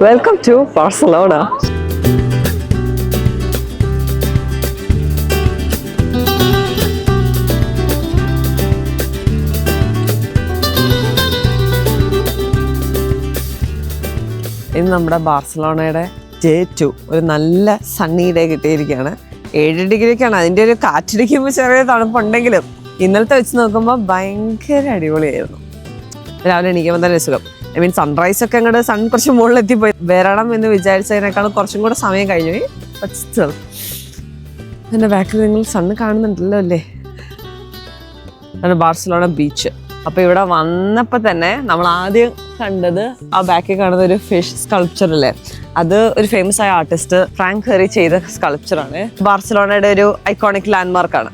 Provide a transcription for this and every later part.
Welcome to Barcelona. ഇന്ന് നമ്മുടെ ബാർസലോണയുടെ Day 2 ഒരു നല്ല സണ്ണി ഡേ കിട്ടിയിരിക്കുകയാണ്. 7 ഡിഗ്രിക്കാണ്. അതിൻ്റെ ഒരു കാറ്റിടിക്കുമ്പോൾ ചെറിയ തണുപ്പുണ്ടെങ്കിലും ഇന്നലത്തെ വെച്ച് നോക്കുമ്പോൾ ഭയങ്കര അടിപൊളിയായിരുന്നു. രാവിലെ എണീക്കുമ്പോൾ തന്നെ സുഖം. സൺറൈസ് ഒക്കെ അങ്ങോട്ട് സൺ കുറച്ച് മുകളിലെത്തിപ്പോയി. വരണം എന്ന് വിചാരിച്ചതിനേക്കാളും കുറച്ചും കൂടെ സമയം കഴിഞ്ഞു പോയി. എൻ്റെ ബാക്കിൽ നിങ്ങൾ സണ്ണ് കാണുന്നുണ്ടല്ലോ അല്ലേ? Barcelona beach. അപ്പോൾ ഇവിടെ വന്നപ്പോൾ തന്നെ നമ്മൾ ആദ്യം കണ്ടത് ആ ബാക്കിൽ കാണുന്ന ഒരു ഫിഷ് സ്കൾപ്ചർ അല്ലേ, അത് ഒരു ഫേമസ് ആയ ആർട്ടിസ്റ്റ് ഫ്രാങ്ക് ഹെറി ചെയ്ത സ്കൾപ്ചറാണ്. ബാർസലോണയുടെ ഒരു ഐക്കോണിക് ലാൻഡ്മാർക്കാണ്.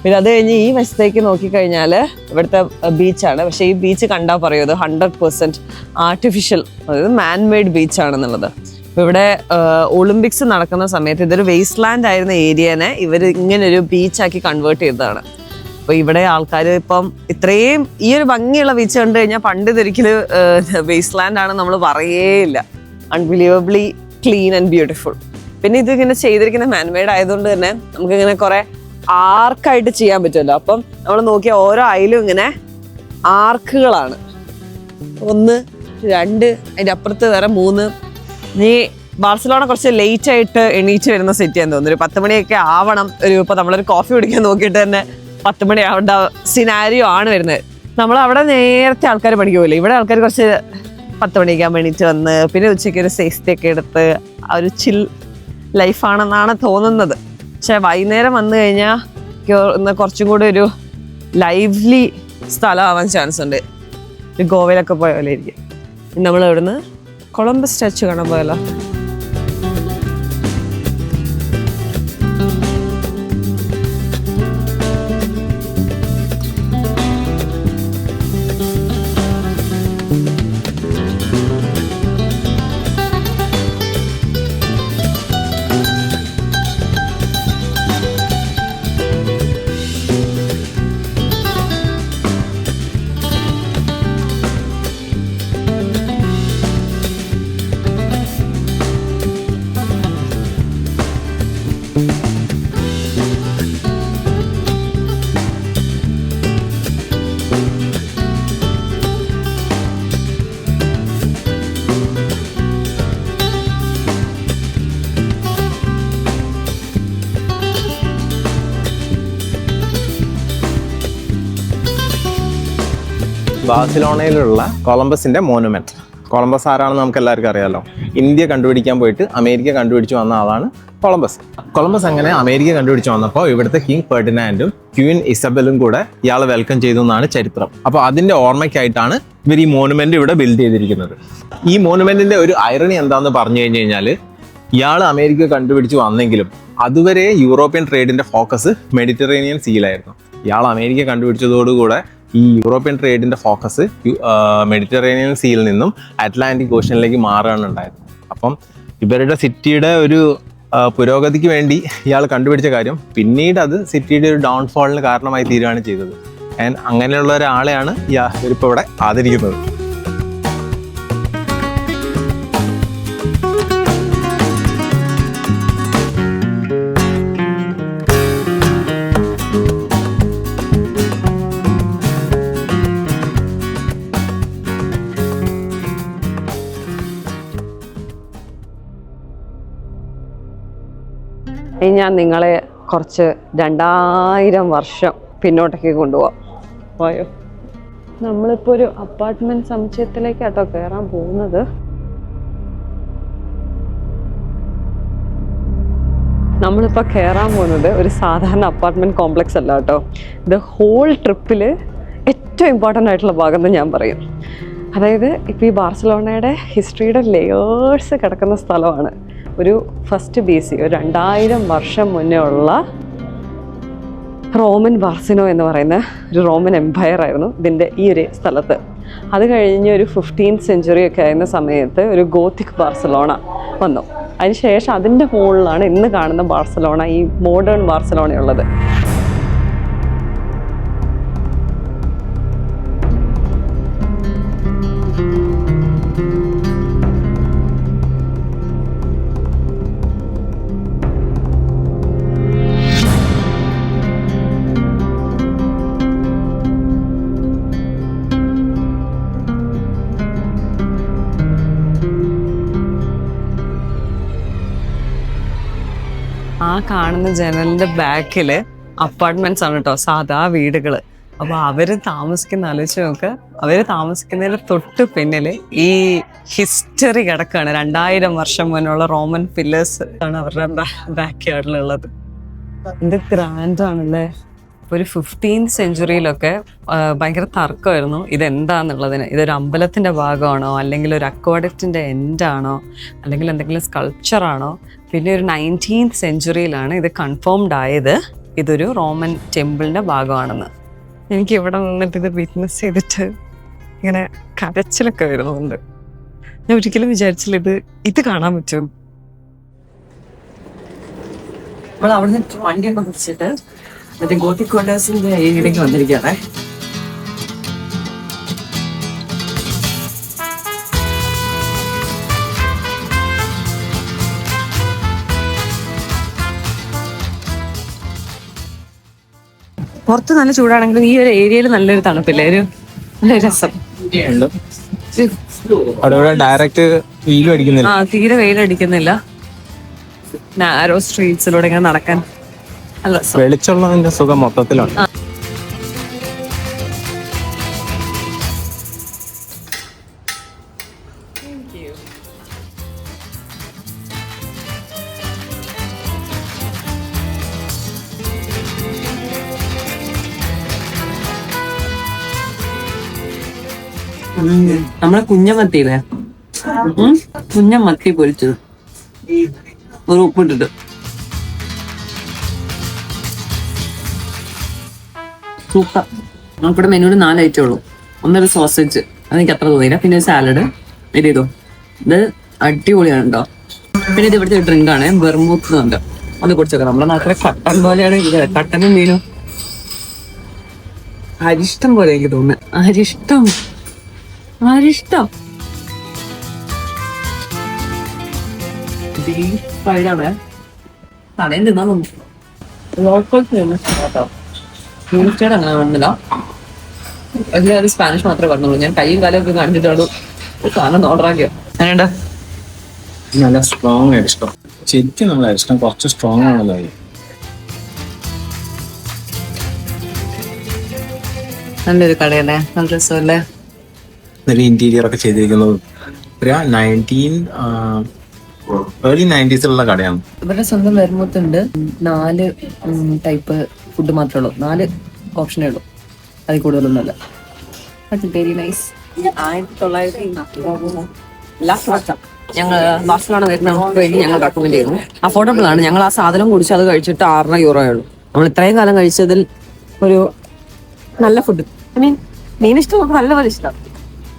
പിന്നെ അത് കഴിഞ്ഞ് ഈ വശത്തേക്ക് നോക്കിക്കഴിഞ്ഞാൽ ഇവിടുത്തെ ബീച്ചാണ്. പക്ഷേ ഈ ബീച്ച് കണ്ടാൽ പറയും അത് 100% ആർട്ടിഫിഷ്യൽ, അതായത് മാൻമെയ്ഡ് ബീച്ചാണെന്നുള്ളത്. അപ്പോൾ ഇവിടെ ഒളിമ്പിക്സ് നടക്കുന്ന സമയത്ത് ഇതൊരു വേസ്റ്റ് ലാൻഡ് ആയിരുന്ന ഏരിയനെ ഇവർ ഇങ്ങനൊരു ബീച്ചാക്കി കൺവേർട്ട് ചെയ്തതാണ്. അപ്പോൾ ഇവിടെ ആൾക്കാർ ഇപ്പം ഇത്രയും ഈ ഒരു ഭംഗിയുള്ള ബീച്ച് കണ്ടു കഴിഞ്ഞാൽ പണ്ട് ഇതൊരിക്കലും വേസ്റ്റ് ലാൻഡ് ആണ് നമ്മൾ പറയേയില്ല. Unbelievably clean and beautiful. പിന്നെ ഇതിങ്ങനെ ചെയ്തിരിക്കുന്ന മാൻമെയ്ഡ് ആയതുകൊണ്ട് തന്നെ നമുക്കിങ്ങനെ കുറേ ആർക്കായിട്ട് ചെയ്യാൻ പറ്റുമല്ലോ. അപ്പം നമ്മൾ നോക്കിയാൽ ഓരോ അയിലും ഇങ്ങനെ ആർക്കുകളാണ്. 1, 2, അതിൻ്റെ അപ്പുറത്ത് വേറെ 3. നീ ബാർസലോണ കുറച്ച് ലേറ്റ് ആയിട്ട് എണീറ്റ് വരുന്ന സിറ്റിയാന്ന് തോന്നുന്നു. ഒരു 10 മണിയൊക്കെ ആവണം. ഇപ്പോൾ നമ്മളൊരു കോഫി കുടിക്കാൻ നോക്കിയിട്ട് തന്നെ 10 മണി ആവേണ്ട സിനാരിയോ ആണ് വരുന്നത്. നമ്മളവിടെ നേരത്തെ ആൾക്കാർ പഠിക്കുമല്ലോ, ഇവിടെ ആൾക്കാർ കുറച്ച് 10 മണിക്കാൻ വേണ്ടിയിട്ട് വന്ന് പിന്നെ ഉച്ചയ്ക്ക് ഒരു സേഫ്റ്റിയൊക്കെ എടുത്ത് ആ ഒരു ചിൽ ലൈഫാണെന്നാണ് തോന്നുന്നത്. പക്ഷെ വൈകുന്നേരം വന്നു കഴിഞ്ഞാൽ കുറച്ചും കൂടി ഒരു ലൈവ്ലി സ്ഥലമാവാൻ ചാൻസ് ഉണ്ട്. ഗോവയിലൊക്കെ പോയ പോലെ ഇരിക്കും. നമ്മൾ ഇവിടുന്ന് കൊളംബസ് സ്റ്റാച്ചു കാണാൻ പോയല്ലോ. ബാർസിലോണയിലുള്ള കൊളംബസിന്റെ മോണുമെന്റ്. കൊളംബസ് ആരാണെന്ന് നമുക്ക് എല്ലാവർക്കും അറിയാമല്ലോ. ഇന്ത്യ കണ്ടുപിടിക്കാൻ പോയിട്ട് അമേരിക്ക കണ്ടുപിടിച്ച് വന്ന ആളാണ് കൊളംബസ്. കൊളംബസ് അങ്ങനെ അമേരിക്ക കണ്ടുപിടിച്ച് വന്നപ്പോൾ ഇവിടുത്തെ കിങ് ഫെർഡിനാൻഡും ക്വീൻ ഇസബെലും കൂടെ ഇയാളെ വെൽക്കം ചെയ്തു എന്നാണ് ചരിത്രം. അപ്പോൾ അതിന്റെ ഓർമ്മയ്ക്കായിട്ടാണ് ഇവർ ഈ മോണുമെന്റ് ഇവിടെ ബിൽഡ് ചെയ്തിരിക്കുന്നത്. ഈ മോണുമെന്റിന്റെ ഒരു ഐറണി എന്താണെന്ന് പറഞ്ഞു കഴിഞ്ഞു കഴിഞ്ഞാൽ, ഇയാൾ അമേരിക്ക കണ്ടുപിടിച്ച് വന്നെങ്കിലും അതുവരെ യൂറോപ്യൻ ട്രേഡിന്റെ ഫോക്കസ് മെഡിറ്ററേനിയൻ സീലായിരുന്നു. ഇയാൾ അമേരിക്ക കണ്ടുപിടിച്ചതോടുകൂടെ ഈ യൂറോപ്യൻ ട്രേഡിന്റെ ഫോക്കസ് മെഡിറ്ററേനിയൻ സീയിൽ നിന്നും അറ്റ്ലാന്റിക് ഓഷ്യനിലേക്ക് മാറുകയാണ് ഉണ്ടായത്. അപ്പം ഇവരുടെ സിറ്റിയുടെ ഒരു പുരോഗതിക്ക് വേണ്ടി ഇയാൾ കണ്ടുപിടിച്ച കാര്യം പിന്നീട് അത് സിറ്റിയുടെ ഒരു ഡൗൺഫോളിന് കാരണമായി തീരുകയാണ് ചെയ്തത്. ആൻഡ് അങ്ങനെയുള്ള ഒരാളെയാണ് ഇവരിപ്പോൾ ഇവിടെ ആദരിക്കുന്നത്. ഞാൻ നിങ്ങളെ കുറച്ച് 2000 വർഷം പിന്നോട്ടേക്ക് കൊണ്ടുപോകാം. പോയോ? നമ്മളിപ്പോൾ ഒരു അപ്പാർട്ട്മെന്റ് സമുച്ചയത്തിലേക്കാട്ടോ കയറാൻ പോകുന്നത്. നമ്മളിപ്പോൾ കയറാൻ പോകുന്നത് ഒരു സാധാരണ അപ്പാർട്ട്മെന്റ് കോംപ്ലക്സ് അല്ല കേട്ടോ. ഇത് ഹോൾ ട്രിപ്പിൽ ഏറ്റവും ഇമ്പോർട്ടൻ്റ് ആയിട്ടുള്ള ഭാഗം എന്ന് ഞാൻ പറയും. അതായത് ഇപ്പോൾ ഈ ബാർസലോണയുടെ ഹിസ്റ്ററിയുടെ ലെയേഴ്സ് കിടക്കുന്ന സ്ഥലമാണ്. ഒരു ഫസ്റ്റ് BC, ഒരു 2000 വർഷം മുന്നേ ഉള്ള റോമൻ ബാർസിനോ എന്ന് പറയുന്ന ഒരു റോമൻ എംപയർ ആയിരുന്നു ഇതിൻ്റെ ഈ ഒരു സ്ഥലത്ത്. അത് കഴിഞ്ഞ് ഒരു 15th century ഒക്കെ ആയിരുന്ന സമയത്ത് ഒരു ഗോത്തിക് ബാർസലോണ വന്നു. അതിനുശേഷം അതിൻ്റെ മുകളിലാണ് ഇന്ന് കാണുന്ന ബാർസലോണ, ഈ മോഡേൺ ബാർസലോണ ഉള്ളത്. ആ കാണുന്ന ജനലിന്റെ ബാക്കില് അപ്പാർട്ട്മെന്റ്സ് ആണ് കേട്ടോ, സാധാ വീടുകള്. അപ്പൊ അവര് താമസിക്കുന്ന ആലോചിച്ച് നോക്ക്, അവര് താമസിക്കുന്നതിന് തൊട്ട് പിന്നില് ഈ ഹിസ്റ്ററി കിടക്കാണ്. 2000 വർഷം മുന്നുള്ള റോമൻ പില്ലേഴ്സ് ആണ് അവരുടെ ബാക്ക് യാർഡിലുള്ളത്. എന്ത് ഗ്രാൻഡ് ആണല്ലേ. ഒരു 15th സെഞ്ചുറിയിലൊക്കെ ഭയങ്കര തർക്കമായിരുന്നു ഇതെന്താന്നുള്ളതിന്. ഇതൊരു അമ്പലത്തിന്റെ ഭാഗമാണോ, അല്ലെങ്കിൽ ഒരു അക്വാഡക്റ്റിന്റെ എൻഡാണോ, അല്ലെങ്കിൽ എന്തെങ്കിലും സ്കൾപ്ചറാണോ. പിന്നെ ഒരു 19th സെഞ്ചുറിയിലാണ് ഇത് കൺഫേംഡ് ആയത് ഇതൊരു റോമൻ ടെമ്പിളിന്റെ ഭാഗമാണെന്ന്. എനിക്ക് ഇവിടെ നിന്നിട്ട് ഇത് വിറ്റ്നസ് ചെയ്തിട്ട് ഇങ്ങനെ കരച്ചിലൊക്കെ വരുന്നുണ്ട്. ഞാൻ ഒരിക്കലും വിചാരിച്ചില്ല ഇത് കാണാൻ പറ്റും. അപ്പോൾ അവിടെ നിന്ന് വണ്ടിയൊക്കെ പിടിച്ചിട്ട് മറ്റേ ഗോത്തിക് ക്വാർട്ടേഴ്സിന്റെ ഏരിയയിലേക്ക് വന്നിരിക്കുകയാണേ. പുറത്ത് നല്ല ചൂടാണെങ്കിലും ഈ ഒരു ഏരിയയിൽ നല്ലൊരു തണുപ്പില്ലേ, ഒരു നല്ല രസം. ഡയറക്റ്റ് വെയിലും അടിക്കുന്നില്ല. തീരെ വെയിലടിക്കുന്നില്ല. നാരോ സ്ട്രീറ്റ്സിലൂടെ ഇങ്ങനെ നടക്കാൻ നല്ല രസം. വെളിച്ചുള്ളതിന്റെ സുഖം മൊത്തത്തിലാണ്. നമ്മളെ കുഞ്ഞമത്തിയില്ലേ, കുഞ്ഞമത്തി പൊരിച്ചത് ഒരു ഉപ്പിട്ടിട്ട്. സൂപ്പർ. നമുക്കിവിടെ മെനുവിൽ 4 ഐറ്റം ഉള്ളൂ. ഒന്നൊരു സോസേജ്, അതെനിക്ക് അത്ര തോന്നിയില്ല. പിന്നെ ഒരു സാലഡ്. ഇത് അടിപൊളിയാണ് കേട്ടോ. പിന്നെ ഇത് ഇവിടുത്തെ ഡ്രിങ്ക് ആണ്, വെർമൂത്ത് ഉണ്ട്. അത് കുടിച്ചേക്കാം. നമ്മുടെ നാട്ടിലെ കട്ടൻ പോലെയാണ് ഇത്. കട്ടനും മീനും അരിഷ്ടം പോലെ എനിക്ക് തോന്നുന്നത്. അരിഷ്ടം ഫ്രൈഡാണ്. തടയും തിന്നാൻ തോന്നുന്നു. ലോക്കൽ ഫേമസ് കേട്ടോ. ടൂറിസ്റ്റേഡ് അങ്ങനെ കാണുന്നില്ല. അത് സ്പാനിഷ് മാത്രമേ പറഞ്ഞുള്ളൂ. ഞാൻ കൈയും കാലമൊക്കെ കണ്ടിട്ടുള്ളൂ. സാധനം ഓർഡർ ആക്കിയോ? അങ്ങനെയുണ്ട്. നല്ല സ്ട്രോങ് ആയിട്ട് ഇഷ്ടം. ശരിക്കും നമ്മളെ ഇഷ്ടം കുറച്ച് സ്ട്രോങ് ആണല്ലോ. നല്ലൊരു കടയല്ലേ, നല്ല രസമല്ലേ. നല്ല ഇന്റീരിയർ ഒക്കെ ചെയ്തിരിക്കുന്നത് ഒരു ഏർലി 90s കടയാണ്. ഇവരുടെ സ്വന്തം വെർമൂത്തുണ്ട്. 4 ടൈപ്പ് ഫുഡ് മാത്രമേ ഉള്ളൂ. 4 ഓപ്ഷനേ ഉള്ളൂ, അതിൽ കൂടുതലൊന്നുമല്ല. Very nice. 1900 ഞങ്ങൾ ബാർസലോണ വരുന്ന വേണ്ടി ഞങ്ങൾ റെക്കമെൻഡ് ചെയ്യുന്നു. അഫോർഡബിൾ ആണ്. ഞങ്ങൾ ആ സാധനം കുടിച്ച് അത് കഴിച്ചിട്ട് 6 യൂറോ ഉള്ളൂ. നമ്മൾ ഇത്രയും കാലം കഴിച്ചതിൽ ഒരു നല്ല ഫുഡ്. ഐ മീൻ മീനിഷ്ടം നമുക്ക് നല്ലപോലെ ഇഷ്ടം.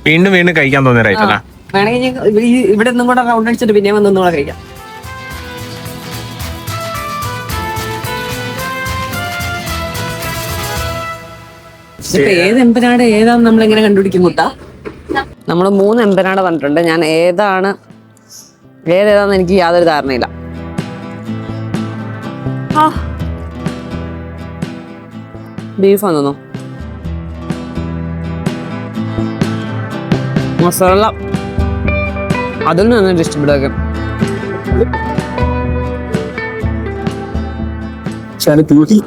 വീണ്ടും കഴിക്കാൻ തോന്നിയ റൈറ്റ് അല്ല. വേണമെങ്കിൽ ഇവിടെ നിന്നും കൂടെ റൗണ്ട് അടിച്ചിട്ട് പിന്നെ വന്നൊന്നും കൂടെ കഴിക്കാം. ഇപ്പൊ ഏത് എമ്പനാട് ഏതാന്ന് നമ്മളെങ്ങനെ കണ്ടുപിടിക്കും കൂട്ടാ? നമ്മള് 3 എമ്പനാട് പറഞ്ഞിട്ടുണ്ട്. ഞാൻ ഏതേതാന്ന് എനിക്ക് യാതൊരു ധാരണയില്ല. ബീഫാന്ന് തോന്നുന്നു. മസാല അതിൽ നിന്ന് ഇഷ്ടപ്പെടുക.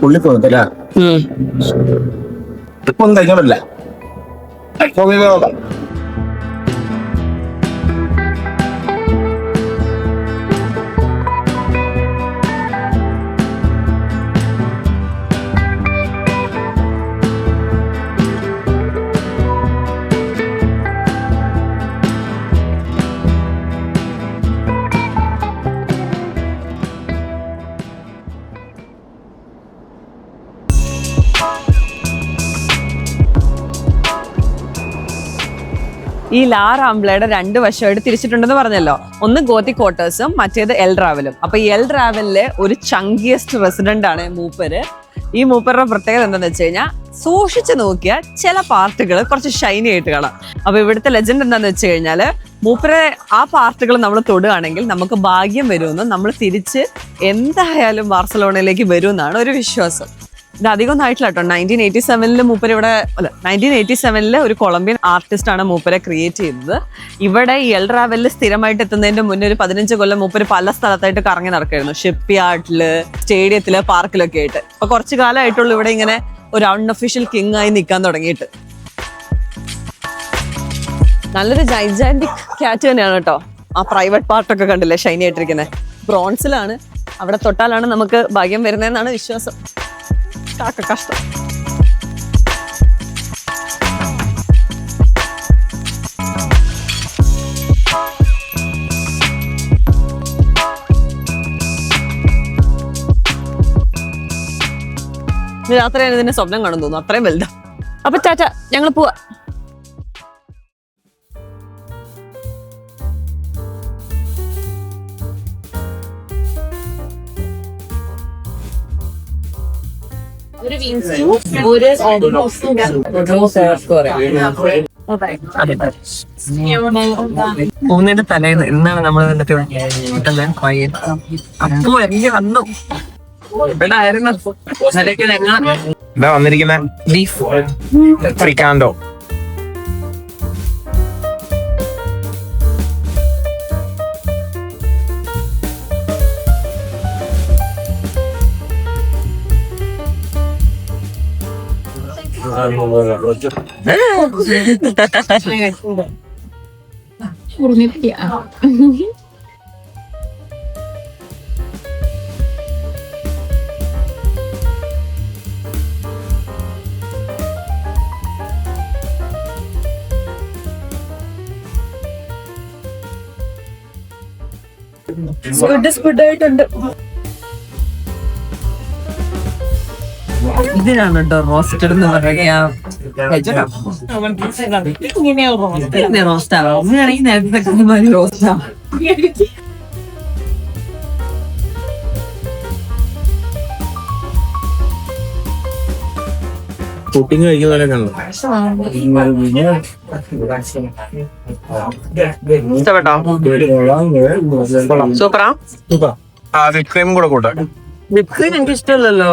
ഉള്ളിൽ പോകുന്നില്ല. ഇപ്പൊന്നും കഴിക്കാൻ പറ്റില്ല. ഈ ലാ റാംബ്ലയുടെ 2 വശമായിട്ട് തിരിച്ചിട്ടുണ്ടെന്ന് പറഞ്ഞല്ലോ. ഒന്ന് ഗോത്തിക് ക്വാർട്ടേഴ്സും മറ്റേത് എൽ റാവലും. അപ്പൊ എൽ റാവലിലെ ഒരു ചങ്കിയസ്റ്റ് റെസിഡന്റ് ആണ് മൂപ്പര്. ഈ മൂപ്പരുടെ പ്രത്യേകത എന്താണെന്ന് വെച്ച് കഴിഞ്ഞാൽ സൂക്ഷിച്ചു നോക്കിയാൽ ചില പാർട്ടുകൾ കുറച്ച് ഷൈനി ആയിട്ട് കാണാം. അപ്പൊ ഇവിടുത്തെ ലെജൻഡ് എന്താണെന്ന് വെച്ച് കഴിഞ്ഞാല് മൂപ്പരെ ആ പാർട്ടുകൾ നമ്മൾ തൊടുകയാണെങ്കിൽ നമുക്ക് ഭാഗ്യം വരുമെന്നും നമ്മൾ തിരിച്ച് എന്തായാലും ബാർസലോണയിലേക്ക് വരുമെന്നാണ് ഒരു വിശ്വാസം. ഇത് അധികം ഒന്നും ആയിട്ടില്ല കേട്ടോ. 1987 മൂപ്പര് ഇവിടെ 1987 ഒരു കൊളംബിയൻ ആർട്ടിസ്റ്റ് ആണ് മൂപ്പരെ ക്രിയേറ്റ് ചെയ്തത്. ഇവിടെ ഈ എൽ ട്രാവലിൽ സ്ഥിരമായിട്ട് എത്തുന്നതിന്റെ മുന്നേ ഒരു 15 കൊല്ലം മൂപ്പര് പല സ്ഥലത്തായിട്ട് കറങ്ങി നടക്കായിരുന്നു. ഷിപ്പ് യാർഡില്, സ്റ്റേഡിയത്തില്, പാർക്കിലൊക്കെ ആയിട്ട്. അപ്പൊ കുറച്ചു കാലമായിട്ടുള്ളൂ ഇവിടെ ഇങ്ങനെ ഒരു അൺഒഫീഷ്യൽ കിങ് ആയി നിൽക്കാൻ തുടങ്ങിയിട്ട്. നല്ലൊരു ജൈജാന്റിക് ക്യാറ്റ് തന്നെയാണ് കേട്ടോ. ആ പ്രൈവറ്റ് പാർട്ടൊക്കെ കണ്ടില്ലേ ഷൈനി ആയിട്ടിരിക്കുന്നത്. ബ്രോൺസിലാണ്. അവിടെ തൊട്ടാലാണ് നമുക്ക് ഭാഗ്യം വരുന്നതെന്നാണ് വിശ്വാസം. കാക്ക കഷ്ടം. രാത്രി ഞാൻ ഇതിന്റെ സ്വപ്നം കാണും തോന്നുന്നു, അത്രയും വലുതാ. അപ്പൊ ടാറ്റ, ഞങ്ങൾ പോവാ. പോകുന്നതിന്റെ തലേന്ന് എന്നാണ് നമ്മൾ അപ്പോ എനിക്ക് വന്നു ഇവിടെ ആയിരുന്നു വന്നിരിക്കുന്ന ബീഫ് ഫ്രിക്കാൻഡോ. ഫുഡായിട്ടുണ്ട്. ഇതിനാണ് കേട്ടോ റോസ്റ്റഡ് എന്ന് പറയുക. റോസ്റ്റ് ആവാം അങ്ങനെയാണെങ്കിൽ നേരത്തെ റോസ്റ്റ് ആവാം. പുട്ടിങ് കഴിക്കുന്നവരൊക്കെ ഉണ്ടോ? സൂപ്പറാ. വിപ്പ് ക്രീമും കൂടെ കൂട്ടാം. വിപ്പ് ക്രീം എനിക്ക് ഇഷ്ടമല്ലല്ലോ.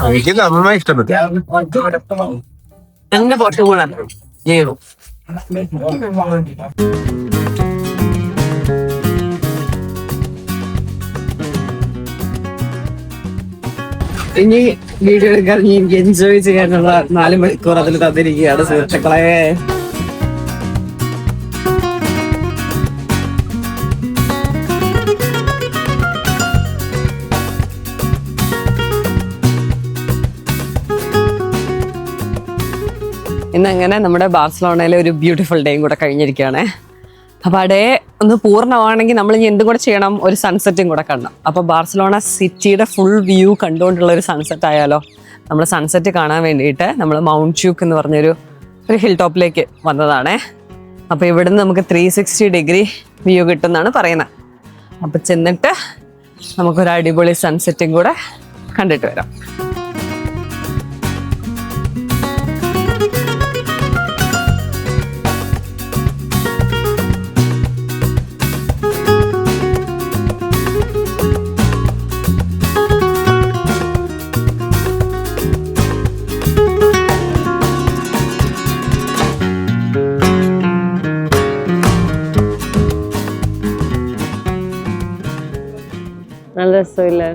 എനിക്ക് നന്നായി ഇഷ്ടപ്പെട്ടു. എന്റെ പൊട്ടു കൂടെ ചെയ്യണു. ഇനി വീഡിയോ എടുക്കാൻ എനിക്ക് എൻജോയ് ചെയ്യാനുള്ള 4 മണിക്കൂർ അതിൽ തന്നിരിക്കുകയാണ് സുഹൃത്തുക്കളെ. ഇന്നങ്ങനെ നമ്മുടെ ബാർസലോണയിലെ ഒരു ബ്യൂട്ടിഫുൾ ഡേയും കൂടെ കഴിഞ്ഞിരിക്കുകയാണ്. അപ്പോൾ ആ ഡേ ഒന്ന് പൂർണ്ണമാണെങ്കിൽ നമ്മൾ ഇനി എന്തും കൂടെ ചെയ്യണം, ഒരു സൺസെറ്റും കൂടെ കാണണം. അപ്പോൾ ബാർസലോണ സിറ്റിയുടെ ഫുൾ വ്യൂ കണ്ടുകൊണ്ടുള്ള ഒരു സൺസെറ്റ് ആയാലോ. നമ്മൾ സൺസെറ്റ് കാണാൻ വേണ്ടിയിട്ട് നമ്മൾ മൗണ്ട് ച്യൂക്ക് എന്ന് പറഞ്ഞൊരു ഹിൽ ടോപ്പിലേക്ക് വന്നതാണേ. അപ്പോൾ ഇവിടുന്ന് നമുക്ക് 360 ഡിഗ്രി വ്യൂ കിട്ടുമെന്നാണ് പറയുന്നത്. അപ്പോൾ ചെന്നിട്ട് നമുക്കൊരു അടിപൊളി സൺസെറ്റും കൂടെ കണ്ടിട്ട് വരാം. നല്ല രസമില്ലേ?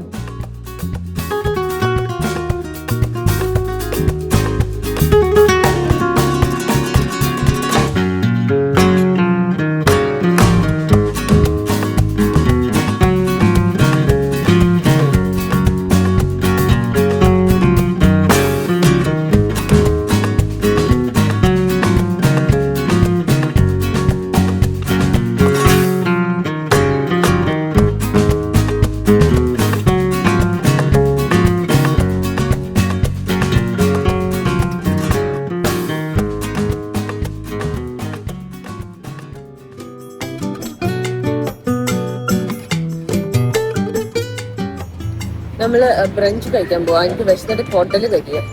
നമ്മള് ബ്രഞ്ച് കഴിക്കാൻ പോവാ. എനിക്ക് വിശന്നിട്ട് ഹോട്ടലിൽ കഴിക്കാം.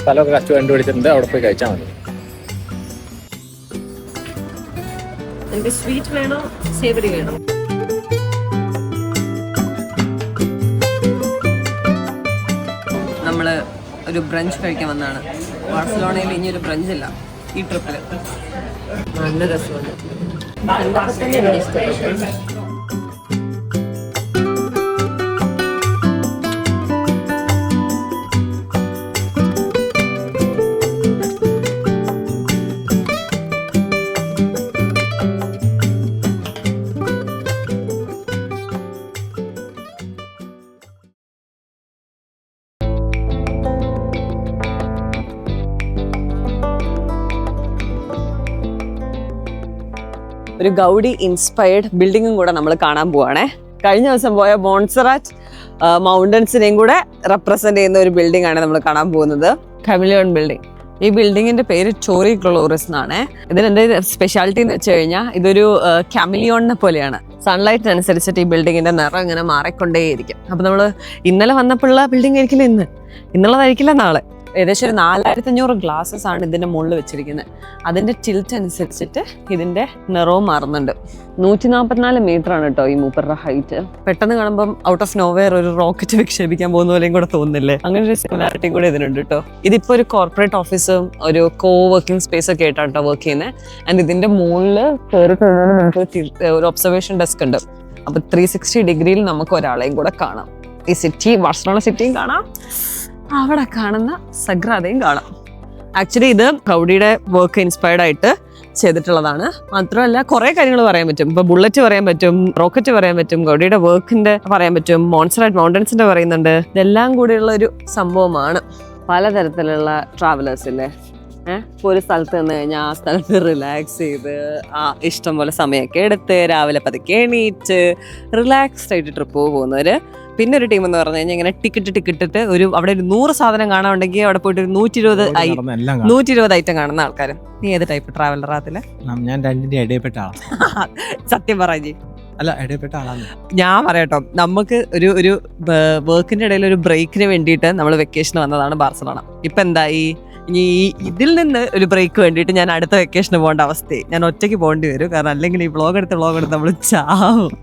സ്ഥലമൊക്കെ കച്ചു കണ്ടുപിടിച്ചിട്ടുണ്ട്, അവിടെ പോയി കഴിച്ചാൽ മതി. എനിക്ക് സ്വീറ്റ് വേണോ സേവറി വേണോ? നമ്മള് ഒരു ബ്രഞ്ച് കഴിക്കാൻ വന്നതാണ്. ബാർസലോണയിൽ ഇനി ഒരു ബ്രഞ്ച് ഇല്ല ഈ ട്രിപ്പിൽ. നല്ല രസമുണ്ട്. കണ്ടപ്പോൾ തന്നെ എനിക്ക് ഇഷ്ടപ്പെട്ടു. ഒരു ഗൗഡി ഇൻസ്പയർഡ് ബിൽഡിങ്ങും കൂടെ നമ്മൾ കാണാൻ പോവാണേ. കഴിഞ്ഞ ദിവസം പോയ മോൺസറാറ്റ് മൗണ്ടൻസിനെയും കൂടെ റെപ്രസെന്റ് ചെയ്യുന്ന ഒരു ബിൽഡിംഗ് ആണ് നമ്മൾ കാണാൻ പോകുന്നത്. കമിലിയോൺ ബിൽഡിംഗ്. ഈ ബിൽഡിങ്ങിന്റെ പേര് ചോറി ഗ്ലോറിസ് എന്നാണ്. ഇതിനെന്താ സ്പെഷ്യാലിറ്റി എന്ന് വെച്ച് കഴിഞ്ഞാൽ ഇതൊരു കാമിലിയോണിനെ പോലെയാണ്. സൺലൈറ്റ് അനുസരിച്ചിട്ട് ഈ ബിൽഡിങ്ങിന്റെ നിറം ഇങ്ങനെ മാറിക്കൊണ്ടേയിരിക്കും. അപ്പൊ നമ്മൾ ഇന്നലെ വന്നപ്പോഴുള്ള ബിൽഡിംഗ് ആയിരിക്കില്ല ഇന്നുള്ളതായിരിക്കില്ല നാളെ. ഏകദേശം ഒരു 4500 ഗ്ലാസസ് ആണ് ഇതിന്റെ മുകളിൽ വെച്ചിരിക്കുന്നത്. അതിന്റെ ടിൽറ്റ് അനുസരിച്ചിട്ട് ഇതിന്റെ നിറവും മാറുന്നുണ്ട്. 144 മീറ്റർ ആണ് കേട്ടോ ഈ മൂപ്പറുടെ ഹൈറ്റ്. പെട്ടെന്ന് കാണുമ്പോൾ ഔട്ട് ഓഫ് നോവെയർ ഒരു റോക്കറ്റ് വിക്ഷേപിക്കാൻ പോകുന്ന പോലെയും കൂടെ തോന്നുന്നില്ലേ? അങ്ങനെ ഒരു സിമിലാരിറ്റി കൂടെ ഇതിനുണ്ട് കേട്ടോ. ഇതിപ്പോ ഒരു കോർപ്പറേറ്റ് ഓഫീസും ഒരു കോ വർക്കിംഗ് സ്പേസ് ഒക്കെ ആയിട്ടാണ് കേട്ടോ വർക്ക് ചെയ്യുന്നത്. ആൻഡ് ഇതിന്റെ മുകളിൽ കയറി കഴിഞ്ഞാൽ നമുക്ക് ഒരു ഒബ്സർവേഷൻ ഡെസ്ക് ഉണ്ട്. അപ്പൊ 360 ഡിഗ്രിയിൽ നമുക്ക് ഒരാളെയും കൂടെ കാണാം. ഈ സിറ്റി, ബാർസലോണ സിറ്റിയും കാണാം, അവിടെ കാണുന്ന സഗ്രാദയും കാണാം. ആക്ച്വലി ഇത് ഗൗഡിയുടെ വർക്ക് ഇൻസ്പയർഡ് ആയിട്ട് ചെയ്തിട്ടുള്ളതാണ്. മാത്രമല്ല കുറെ കാര്യങ്ങൾ പറയാൻ പറ്റും. ഇപ്പൊ ബുള്ളറ്റ് പറയാൻ പറ്റും, റോക്കറ്റ് പറയാൻ പറ്റും, ഗൗഡിയുടെ വർക്കിന്റെ പറയാൻ പറ്റും, മോൺസറാറ്റ് മൗണ്ടൻസിന്റെ പറയുന്നുണ്ട്. ഇതെല്ലാം കൂടിയുള്ള ഒരു സംഭവമാണ്. പലതരത്തിലുള്ള ട്രാവലേഴ്സ് ഇല്ലേ, ഒരു സ്ഥലത്ത് നിന്ന് കഴിഞ്ഞാൽ ആ സ്ഥലത്ത് റിലാക്സ് ചെയ്ത് ഇഷ്ടം പോലെ സമയമൊക്കെ എടുത്ത് രാവിലെ പതുക്കെ എണീറ്റ് റിലാക്സ്ഡ് ആയിട്ട് ട്രിപ്പ് പോകുന്നവര്. പിന്നെ ഒരു ടീം എന്ന് പറഞ്ഞു കഴിഞ്ഞാൽ ഇങ്ങനെ ടിക്കറ്റ് ഒരു അവിടെ ഒരു 100 സാധനം കാണാനുണ്ടെങ്കിൽ അവിടെ പോയിട്ട് ഒരു 120 ഐറ്റം കാണുന്ന ആൾക്കാരും. നീ ഏത് ടൈപ്പ് ട്രാവലറാ അതില്? ഞാൻ രണ്ടിന്റെ ഇടയിൽപ്പെട്ട ആളാണ്. സത്യം പറഞ്ഞേ. അല്ല, ഇടയിൽപ്പെട്ട ആളാണ് ഞാൻ. പറയട്ടോ, നമുക്ക് ഒരു വർക്കിന്റെ ഇടയിൽ ഒരു ബ്രേക്കിന് വേണ്ടിയിട്ട് നമ്മൾ വെക്കേഷൻ വന്നതാണ് ബാർസലോണ. ഇപ്പൊ എന്തായി, ഇനി ഇതിൽ നിന്ന് ഒരു ബ്രേക്ക് വേണ്ടിയിട്ട് ഞാൻ അടുത്ത വെക്കേഷന് പോകേണ്ട അവസ്ഥയായി. ഞാൻ ഒറ്റയ്ക്ക് പോകേണ്ടി വരും. കാരണം അല്ലെങ്കിൽ ഈ വ്ളോഗ് എടുത്ത് നമ്മൾ ചാവും.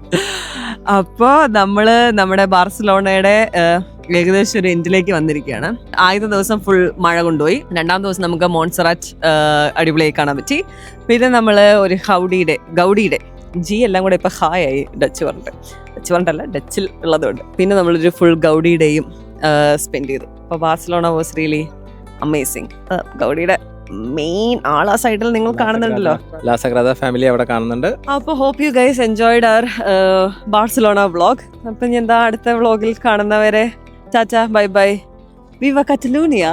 അപ്പോൾ നമ്മള് നമ്മുടെ ബാർസലോണയുടെ ഏകദേശം ഒരു എൻഡിലേക്ക് വന്നിരിക്കുകയാണ്. ആദ്യത്തെ ദിവസം ഫുൾ മഴ കൊണ്ടുപോയി. 2ാം ദിവസം നമുക്ക് മോൺസറാറ്റ് അടിപൊളിയായി കാണാൻ പറ്റി. പിന്നെ നമ്മള് ഒരു ഗൗഡിയുടെ ജി എല്ലാം കൂടെ ഇപ്പൊ ഹായ് ആയി ഡച്ച് പറഞ്ഞിട്ടല്ല ഡച്ചിൽ ഉള്ളതുകൊണ്ട്. പിന്നെ നമ്മളൊരു ഫുൾ ഗൗഡിയുടെയും സ്പെൻഡ് ചെയ്തു. അപ്പൊ ബാർസലോണ വാസ് റിയലി അമേസിങ്. ഗൗഡിയുടെ മെയിൻ ആളാ സൈഡിൽ നിങ്ങൾ കാണുന്നുണ്ടല്ലോ, ലാ സഗ്രാദ ഫാമിലി അവിടെ കാണുന്നുണ്ട്. അപ്പൊ hope you guys enjoyed our Barcelona vlog. അപ്പൊ എന്താ അടുത്ത വ്ളോഗിൽ കാണുന്നവരെ ടാറ്റ ബൈ ബൈ. വിവ കാറ്റലൂണിയ.